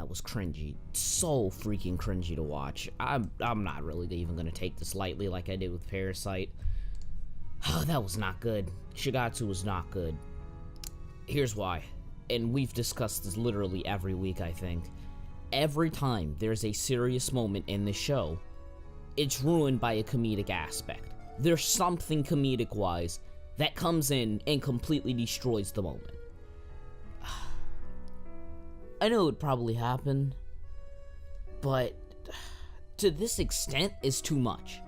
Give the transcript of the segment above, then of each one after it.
that was cringy. So freaking cringy to watch. I'm not really even gonna take this lightly like I did with Parasite. Oh, that was not good. Shigatsu was not good. Here's why. And we've discussed this literally every week, I think. Every time there's a serious moment in the show, it's ruined by a comedic aspect. There's something comedic-wise that comes in and completely destroys the moment. I know it would probably happen, but to this extent is too much.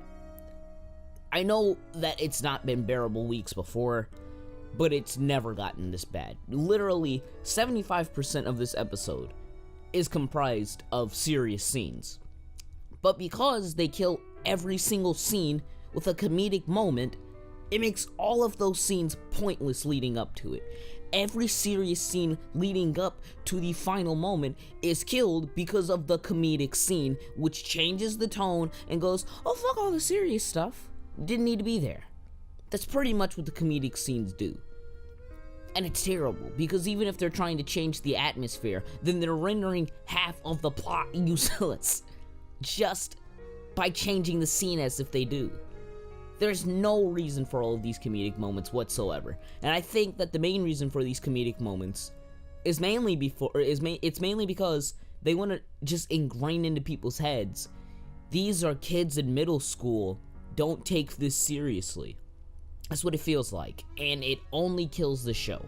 I know that it's not been bearable weeks before, but it's never gotten this bad. Literally, 75% of this episode is comprised of serious scenes. But because they kill every single scene with a comedic moment, it makes all of those scenes pointless leading up to it. Every serious scene leading up to the final moment is killed because of the comedic scene, which changes the tone and goes, oh fuck all the serious stuff. Didn't need to be there. That's pretty much what the comedic scenes do. And it's terrible, because even if they're trying to change the atmosphere, then they're rendering half of the plot useless. Just by changing the scene as if they do. There's no reason for all of these comedic moments whatsoever. And I think that the main reason for these comedic moments is mainly because they want to just ingrain into people's heads. These are kids in middle school. Don't take this seriously. That's what it feels like. And it only kills the show.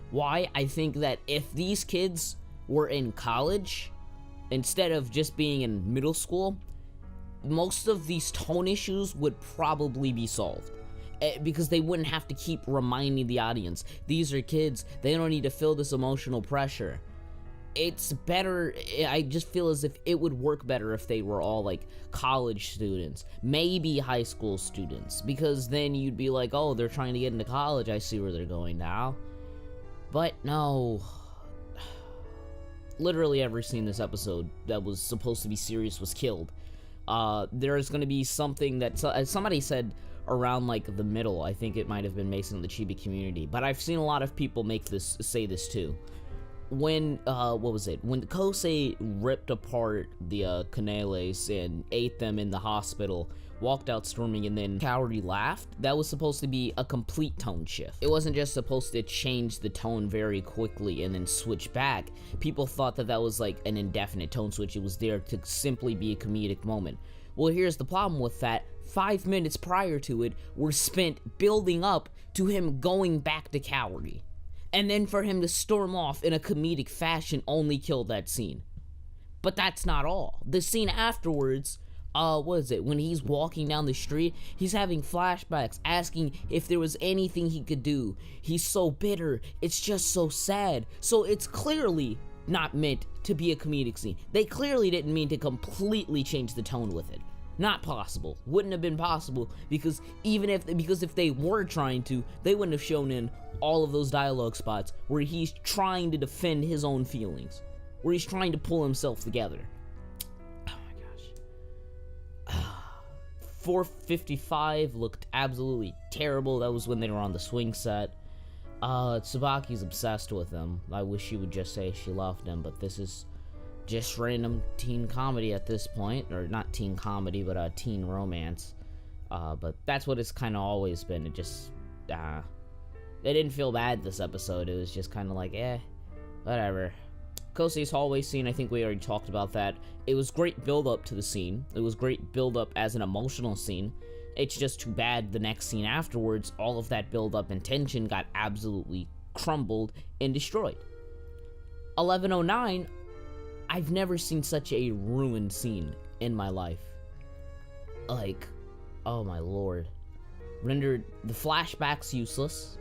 Why? I think that if these kids were in college, instead of just being in middle school, most of these tone issues would probably be solved. Because they wouldn't have to keep reminding the audience, these are kids, they don't need to feel this emotional pressure. It's better, I just feel as if it would work better if they were all like college students, maybe high school students, because then you'd be like, oh, they're trying to get into college, I see where they're going now. But no. Literally every scene in this episode that was supposed to be serious was killed. There's gonna be something that somebody said around like the middle. I think it might have been Mason in the Chibi community, but I've seen a lot of people say this too. When when Kosei ripped apart the Canales and ate them in the hospital, walked out storming, and then Kaori laughed, that was supposed to be a complete tone shift. It wasn't just supposed to change the tone very quickly and then switch back. People thought that that was like an indefinite tone switch. It was there to simply be a comedic moment. Well, here's the problem with that. 5 minutes prior to it were spent building up to him going back to Kaori. And then for him to storm off in a comedic fashion only killed that scene. But that's not all. The scene afterwards, when he's walking down the street, he's having flashbacks, asking if there was anything he could do. He's so bitter, it's just so sad. So it's clearly not meant to be a comedic scene. They clearly didn't mean to completely change the tone with it. Not possible. Wouldn't have been possible, because if they were trying to, they wouldn't have shown in all of those dialogue spots where he's trying to defend his own feelings, where he's trying to pull himself together. Oh my gosh. 455 looked absolutely terrible. That was when they were on the swing set. Tsubaki's obsessed with him. I wish she would just say she loved him, but this is just random teen comedy at this point, or not teen comedy, but teen romance. But that's what it's kind of always been. It just, they didn't feel bad this episode. It was just kind of like, whatever. Kosei's hallway scene, I think we already talked about that. It was great build up to the scene. It was great build up as an emotional scene. It's just too bad the next scene afterwards, all of that build up and tension got absolutely crumbled and destroyed. 1109, I've never seen such a ruined scene in my life. Like, oh my lord. Rendered the flashbacks useless.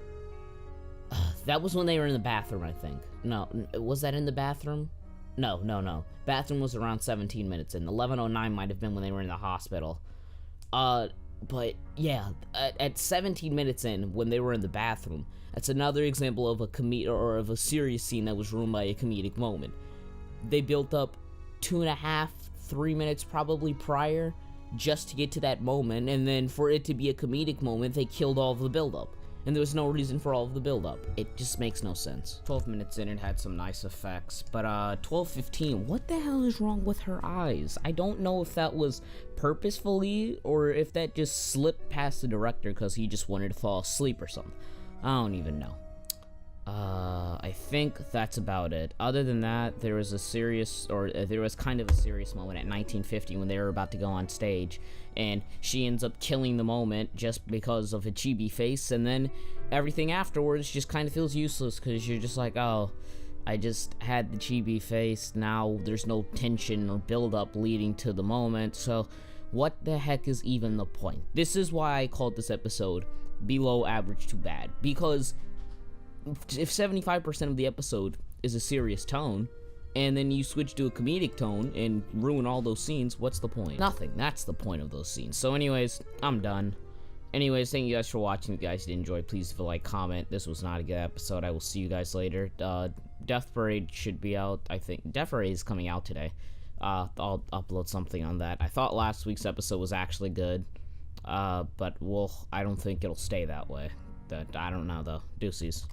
That was when they were in the bathroom, I think. No, was that in the bathroom? No. Bathroom was around 17 minutes in. 1109 might have been when they were in the hospital. But yeah, at 17 minutes in, when they were in the bathroom, that's another example of a serious scene that was ruined by a comedic moment. They built up 2.5, 3 minutes probably prior just to get to that moment, and then for it to be a comedic moment, they killed all of the buildup. and there was no reason for all of the build-up. It just makes no sense. 12 minutes in, it had some nice effects, but 12:15, what the hell is wrong with her eyes? I don't know if that was purposefully, or if that just slipped past the director because he just wanted to fall asleep or something. I don't even know. I think that's about it. Other than that, there was there was kind of a serious moment at 1950 when they were about to go on stage, and she ends up killing the moment just because of a chibi face, and then everything afterwards just kind of feels useless because you're just like, oh, I just had the chibi face, now there's no tension or build-up leading to the moment, so what the heck is even the point? This is why I called this episode Below Average to Bad, because if 75% of the episode is a serious tone, and then you switch to a comedic tone and ruin all those scenes, what's the point? Nothing. That's the point of those scenes. So anyways, I'm done. Anyways, thank you guys for watching. If you guys did enjoy, please leave a like, comment. This was not a good episode. I will see you guys later. Death Parade should be out, I think. Death Parade is coming out today. I'll upload something on that. I thought last week's episode was actually good, but I don't think it'll stay that way. I don't know, though. Deuces.